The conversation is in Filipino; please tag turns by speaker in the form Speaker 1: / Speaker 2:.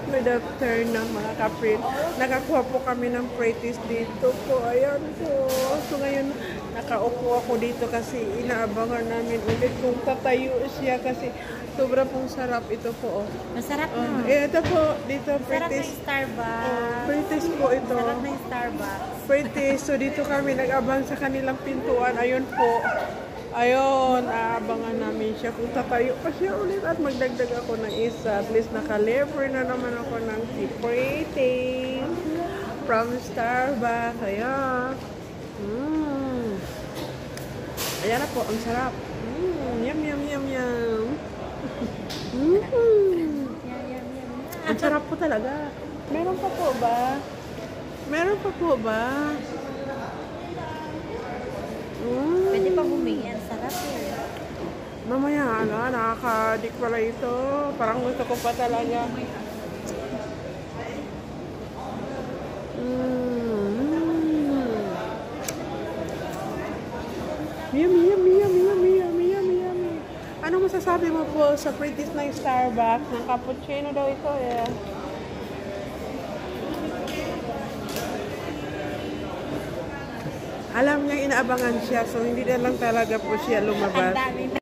Speaker 1: Good afternoon mga kapit. Nakakuha po kami ng pretties dito po. Ayan po. So ngayon, nakaupo ako dito kasi inaabangan namin ulit kung tatayo siya kasi sobra pong sarap ito po. Oh.
Speaker 2: Masarap na.
Speaker 1: Ito po, dito
Speaker 2: Masarap na
Speaker 1: pretties.
Speaker 2: yung Starbucks.
Speaker 1: Pretties po ito.
Speaker 2: Masarap na yung Starbucks.
Speaker 1: Pretties. So dito kami nag-abang sa kanilang pintuan. Ayun po. Ayun, aabangan namin siya kung tatayo pa siya ulit at magdagdag ako ng isa. At least naka-lever na naman ako ng si Pretty from Starbucks. Ayan. Ayan na po, ang sarap. Yum, yum, yum, yum. Ang sarap po talaga. Meron pa po ba? Meron pa po ba?
Speaker 2: Pwede pa humingi. Ang sarap eh.
Speaker 1: Mamaya, nakaka-dik pala ito. Parang gusto ko pa talaga. Yummy, yummy, yummy, yummy, yummy, yummy, yummy. Ano masasabi mo po sa prettiest na Starbucks? Ng cappuccino daw ito eh. Alam niya inaabangan siya, so hindi na lang talaga po siya lumabas.
Speaker 2: Ang dami